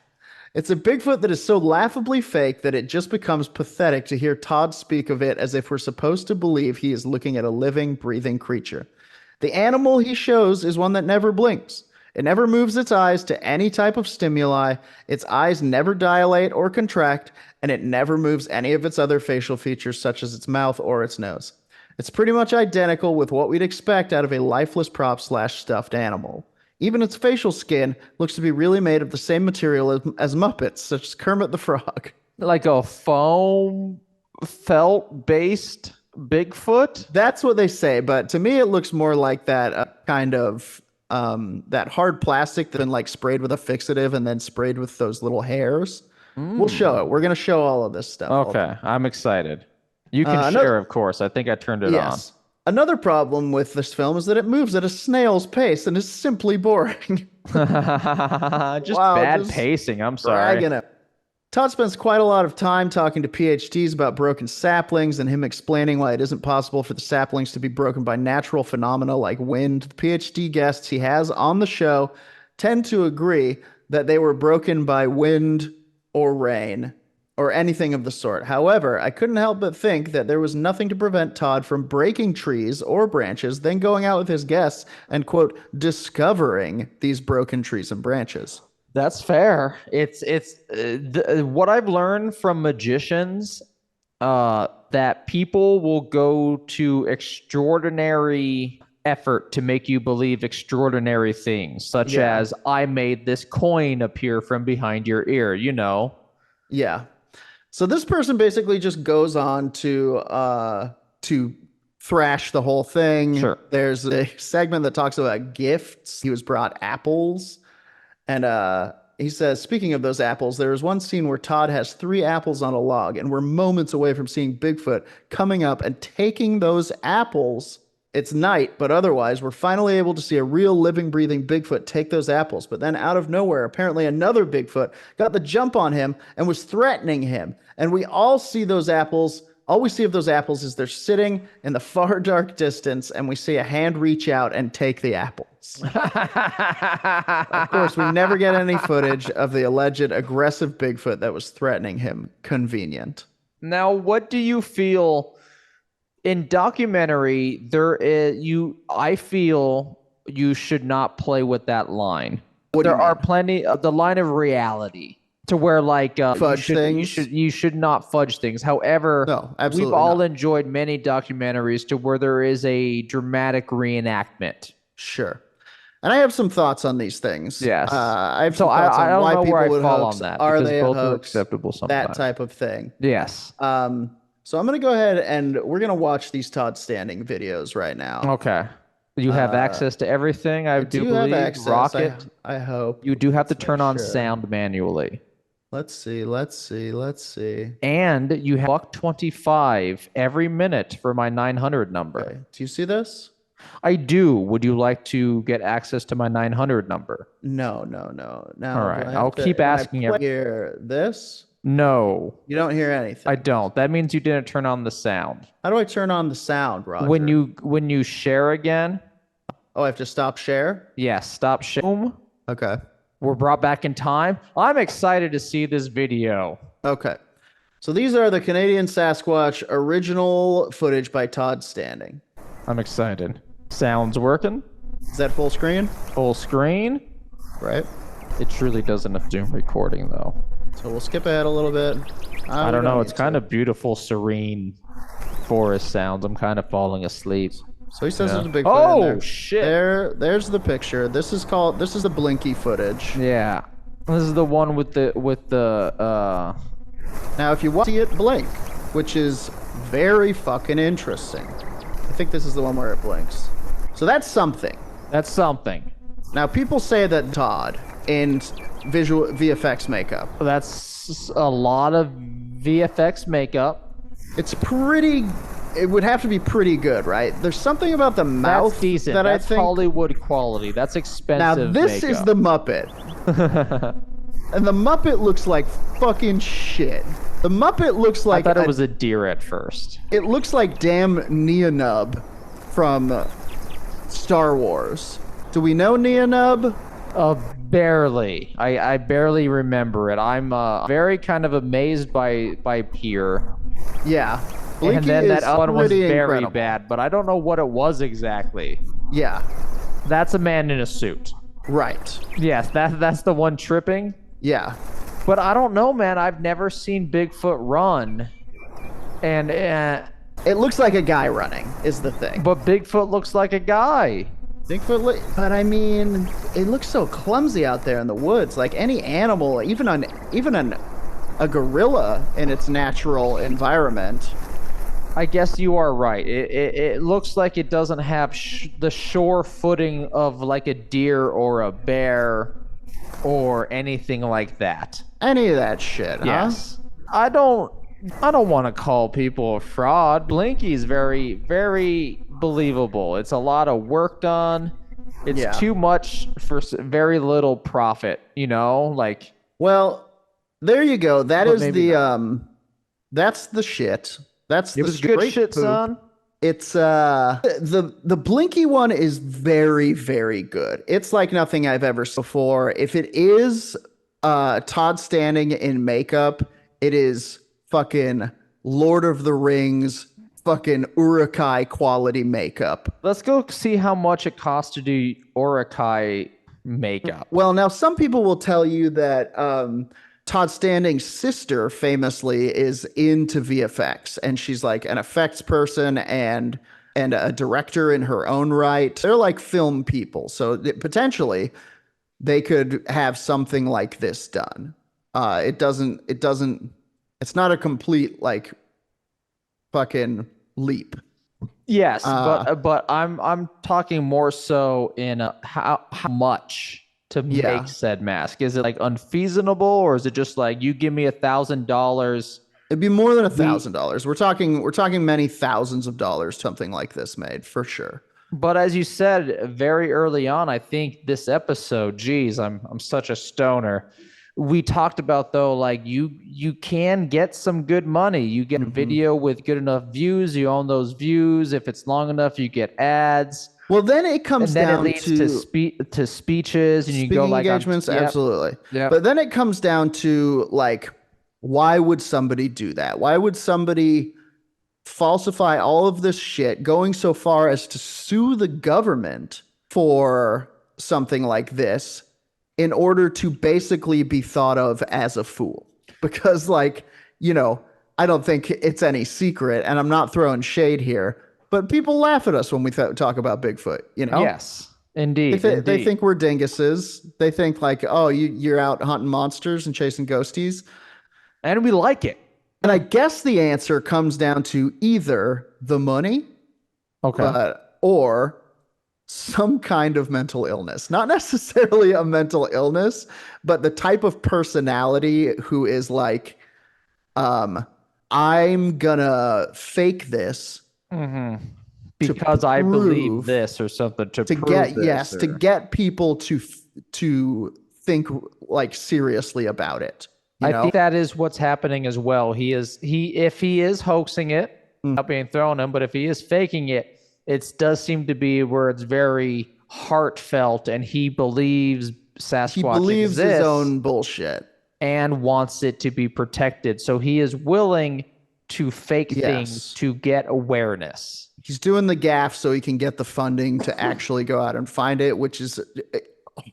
It's a Bigfoot that is so laughably fake that it just becomes pathetic to hear Todd speak of it as if we're supposed to believe he is looking at a living, breathing creature. The animal he shows is one that never blinks. It never moves its eyes to any type of stimuli, its eyes never dilate or contract, and it never moves any of its other facial features such as its mouth or its nose. It's pretty much identical with what we'd expect out of a lifeless prop / stuffed animal. Even its facial skin looks to be really made of the same material as Muppets, such as Kermit the Frog. Like a foam felt-based Bigfoot? That's what they say, but to me it looks more like that kind of that hard plastic that's been like sprayed with a fixative and then sprayed with those little hairs. We'll show it. We're going to show all of this stuff. Okay, I'm excited. You can share, of course. I think I turned it on. Another problem with this film is that it moves at a snail's pace and is simply boring. Bad pacing. I'm sorry. Todd spends quite a lot of time talking to PhDs about broken saplings and him explaining why it isn't possible for the saplings to be broken by natural phenomena like wind. The PhD guests he has on the show tend to agree that they were broken by wind or rain or anything of the sort. However, I couldn't help but think that there was nothing to prevent Todd from breaking trees or branches, then going out with his guests and, quote, discovering these broken trees and branches. That's fair. It's what I've learned from magicians, that people will go to extraordinary effort to make you believe extraordinary things, such as I made this coin appear from behind your ear, you know. Yeah. So this person basically just goes on to thrash the whole thing. Sure. There's a segment that talks about gifts. He was brought apples. And he says, speaking of those apples, there is one scene where Todd has 3 apples on a log, and we're moments away from seeing Bigfoot coming up and taking those apples. It's night, but otherwise, we're finally able to see a real living, breathing Bigfoot take those apples. But then out of nowhere, apparently another Bigfoot got the jump on him and was threatening him. And we all see those apples. All we see of those apples is they're sitting in the far dark distance, and we see a hand reach out and take the apples. Of course, we never get any footage of the alleged aggressive Bigfoot that was threatening him. Convenient. Now, what do you feel in documentary? I feel you should not play with that line. There are plenty of the line of reality. To where you should not fudge things. However, no, absolutely we've all enjoyed many documentaries to where there is a dramatic reenactment. Sure. And I have some thoughts on these things. Yes. I have some thoughts on why people would hoax. On that, are they both a hoax? Are acceptable sometimes. That type of thing. Yes. So I'm going to go ahead and we're going to watch these Todd Standing videos right now. Okay. You have access to everything, I do believe. Have access, Rocket. I hope. You do have to turn on sound manually. Let's see. And you have $1.25 every minute for my 900 number. Okay. Do you see this? I do. Would you like to get access to my 900 number? No. Now, all right. I'll keep asking you. Hear this? No. You don't hear anything. I don't. That means you didn't turn on the sound. How do I turn on the sound, Roger? When you share again. Oh, I have to stop share? Yes, stop share. Okay. We're brought back in time. I'm excited to see this video. Okay. So these are the Canadian Sasquatch original footage by Todd Standing. I'm excited. Sound's working. Is that full screen? Full screen. Right. It truly doesn't Zoom recording though. So we'll skip ahead a little bit. I don't know. It's kind of beautiful, serene forest sounds. I'm kind of falling asleep. So he says there's a Bigfoot in there. Oh shit! There's the picture. This is the blinky footage. Yeah, this is the one with the Now, if you want to see it blink, which is very fucking interesting. I think this is the one where it blinks. So that's something. That's something. Now, people say that Todd in visual VFX makeup. That's a lot of VFX makeup. It's pretty. It would have to be pretty good, right? There's something about the mouth that's decent. That that's I think Hollywood quality. That's expensive. Now this makeup. is the Muppet, and the Muppet looks like fucking shit. The Muppet looks like I thought it was a deer at first. It looks like damn Neonub from Star Wars. Do we know Neonub? Barely. I barely remember it. I'm very kind of amazed by Pier. Yeah. Blinky and then that other one was very incredible. bad, but I don't know what it was exactly. Yeah. That's a man in a suit. Right. Yes, that's the one tripping. Yeah. But I don't know, man. I've never seen Bigfoot run. And it looks like a guy running is the thing. But Bigfoot looks like a guy. But I mean, it looks so clumsy out there in the woods. Like any animal, even a gorilla in its natural environment. I guess you are right. It looks like it doesn't have the sure footing of like a deer or a bear or anything like that. Any of that shit, yes. Huh? I don't want to call people a fraud. Blinky's very, very believable. It's a lot of work done. It's too much for very little profit, you know? Like, well, there you go. That is the that's the shit. That's the good shit, poop. Son. It's the Blinky one is very, very good. It's like nothing I've ever seen before. If it is Todd Standing in makeup, it is fucking Lord of the Rings, fucking Uruk-hai quality makeup. Let's go see how much it costs to do Uruk-hai makeup. Well, now some people will tell you that Todd Standing's sister famously is into VFX, and she's like an effects person and a director in her own right. They're like film people, so potentially they could have something like this done. It's not a complete like fucking leap. Yes, but I'm talking more so in how much to make said mask. Is it like unfeasible, or is it just like you give me $1,000? It'd be more than $1,000. We're talking many thousands of dollars. Something like this made for sure. But as you said very early on, I think this episode, geez, I'm such a stoner. We talked about though, like you can get some good money. You get a video with good enough views. You own those views. If it's long enough, you get ads. Well, then it comes down to speeches, and you go like engagements. Absolutely. Yeah. But then it comes down to like, why would somebody do that? Why would somebody falsify all of this shit, going so far as to sue the government for something like this in order to basically be thought of as a fool? Because, like, you know, I don't think it's any secret, and I'm not throwing shade here, but people laugh at us when we talk about Bigfoot, you know? Yes, indeed. They think we're dinguses. They think like, oh, you're out hunting monsters and chasing ghosties. And we like it. And I guess the answer comes down to either the money, or some kind of mental illness. Not necessarily a mental illness, but the type of personality who is like, I'm gonna fake this because I believe this or something to prove this, to get people to think like seriously about it. I think that is what's happening as well. If he is hoaxing it, not being thrown him, but if he is faking it, it does seem to be where it's very heartfelt, and he believes Sasquatch He believes exists his own bullshit and wants it to be protected. So he is willing to fake things to get awareness. He's doing the gaff so he can get the funding to actually go out and find it, which is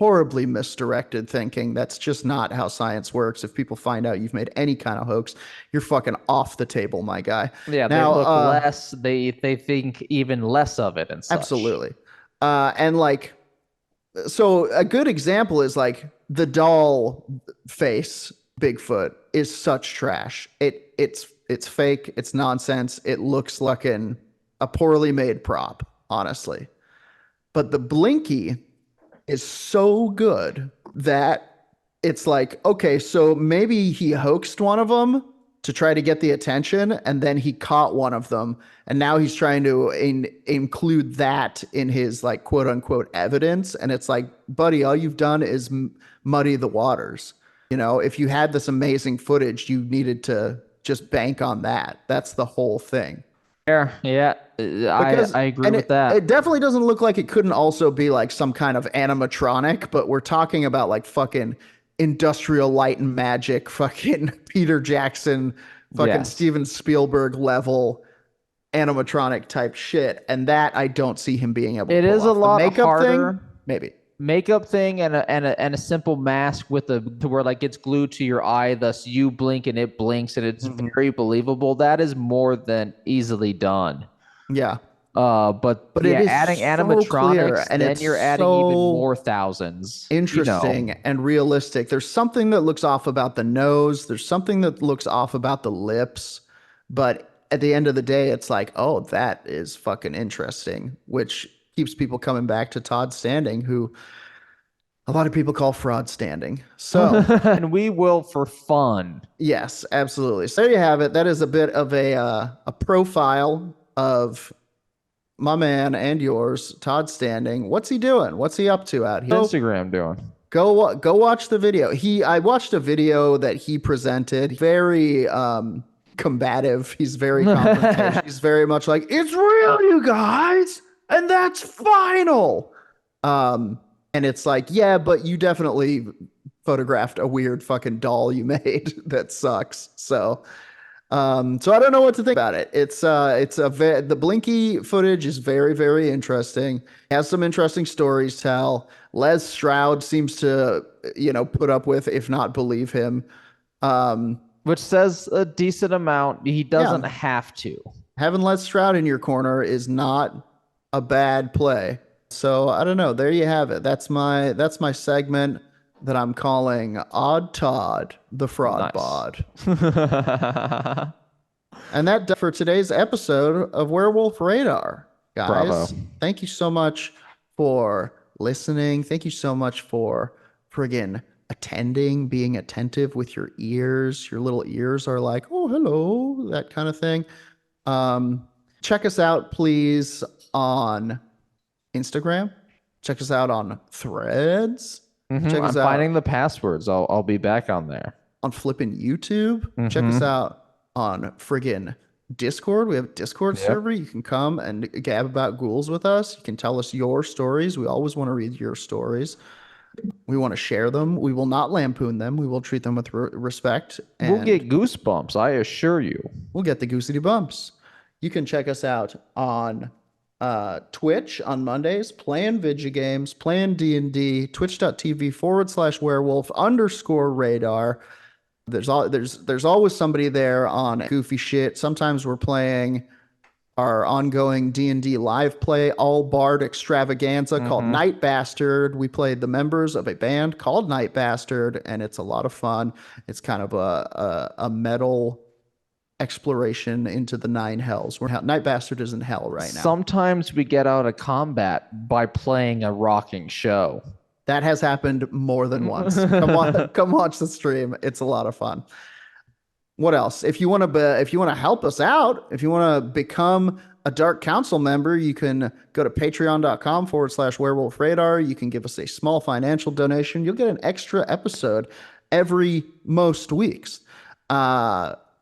horribly misdirected thinking. That's just not how science works. If people find out you've made any kind of hoax, you're fucking off the table, my guy. Yeah, they Now, look less. They think even less of it and such. absolutely. And like, so a good example is like the doll face Bigfoot is such trash. It's fake. It's nonsense. It looks like a poorly made prop, honestly. But the Blinky is so good that it's like, okay, so maybe he hoaxed one of them to try to get the attention, and then he caught one of them, and now he's trying to include that in his like quote unquote evidence. And it's like, buddy, all you've done is muddy the waters. You know, if you had this amazing footage, you needed to just bank on that. That's the whole thing. Yeah, I agree with that. It definitely doesn't look like it couldn't also be like some kind of animatronic, but we're talking about like fucking industrial light and magic, fucking Peter Jackson, fucking Steven Spielberg level animatronic type shit. And that I don't see him being able to It pull is a off. The lot makeup harder. thing, maybe. Makeup thing and a simple mask with a to where like it's glued to your eye, thus you blink and it blinks and it's very believable. That is more than easily done. Yeah. But it yeah, is adding so clear, animatronics, and then it's you're adding even so more thousands. interesting and realistic. There's something that looks off about the nose. There's something that looks off about the lips. But at the end of the day, it's like, oh, that is fucking interesting, which keeps people coming back to Todd Standing, who a lot of people call fraud standing. So, and we will for fun. yes, absolutely. So there you have it. That is a bit of a profile of my man and yours, Todd Standing. What's he doing? What's he up to out here? Instagram doing? Go watch the video. I watched a video that he presented. Very combative. He's very confrontational. He's very much like, it's real, you guys, and that's final. And it's like, yeah, but you definitely photographed a weird fucking doll you made that sucks. So I don't know what to think about it. The Blinky footage is very, very interesting. It has some interesting stories to tell. Les Stroud seems to, put up with, if not believe him. Which says a decent amount. He doesn't have to. Having Les Stroud in your corner is not a bad play. So I don't know. There you have it. That's my segment that I'm calling Odd Todd, the Fraud Bod. And that for today's episode of Werewolf Radar, guys. Bravo. Thank you so much for listening. Thank you so much for friggin' attending, being attentive with your ears. Your little ears are like, oh, hello, that kind of thing. Check us out, please, on Instagram. Check us out on Threads. Check us out finding the passwords. I'll be back on there. On flipping YouTube. Check us out on friggin' Discord. We have a Discord server. You can come and gab about ghouls with us. You can tell us your stories. We always want to read your stories. We want to share them. We will not lampoon them. We will treat them with respect. And we'll get goosebumps, I assure you. We'll get the goosey bumps. You can check us out on Twitch on Mondays, playing video games, playing D&D, twitch.tv/werewolf_radar. There's always somebody there on goofy shit. Sometimes we're playing our ongoing D&D live play, all bard extravaganza called Night Bastard. We played the members of a band called Night Bastard, and it's a lot of fun. It's kind of a metal exploration into the nine hells. Night Bastard is in hell right now. Sometimes we get out of combat by playing a rocking show. That has happened more than once. Come watch the stream. It's a lot of fun. What else? If you want to help us out, if you want to become a Dark Council member, you can go to patreon.com/werewolf radar. You can give us a small financial donation. You'll get an extra episode every most weeks.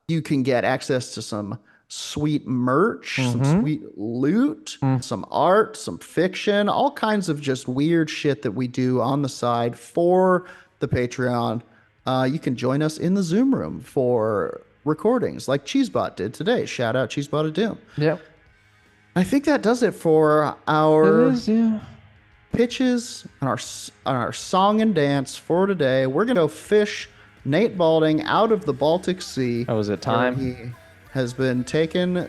You can get access to some sweet merch, some sweet loot, some art, some fiction, all kinds of just weird shit that we do on the side for the Patreon. You can join us in the Zoom room for recordings like Cheesebot did today. Shout out Cheesebot of Doom. Yep. I think that does it for our pitches and our song and dance for today. We're going to go fish Nate Balding out of the Baltic Sea. Oh, is it time? He has been taken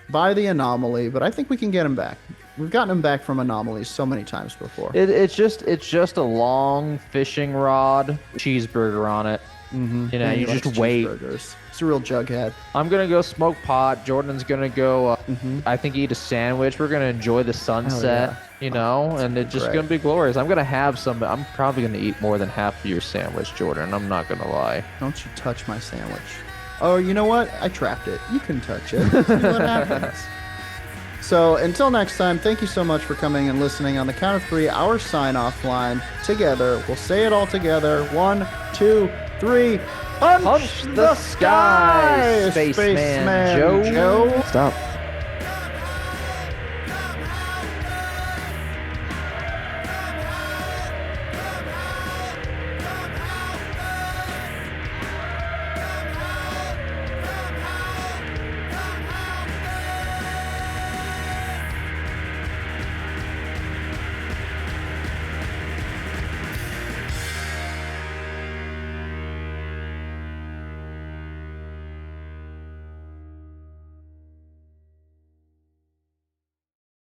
by the anomaly, but I think we can get him back. We've gotten him back from anomalies so many times before. It's just a long fishing rod, cheeseburger on it. Mm-hmm. You know, you just wait. It's a real jughead. I'm gonna go smoke pot. Jordan's gonna go. I think eat a sandwich. We're gonna enjoy the sunset. You know, and it's just gonna be glorious. I'm gonna have some. I'm probably gonna eat more than half of your sandwich, Jordan. I'm not gonna lie. Don't you touch my sandwich. Oh, you know what? I trapped it. You can touch it. See what happens. So until next time, thank you so much for coming and listening. On the count of 3, our sign-off line together. We'll say it all together. 1, 2, 3. Punch the sky, Spaceman Joe. Stop.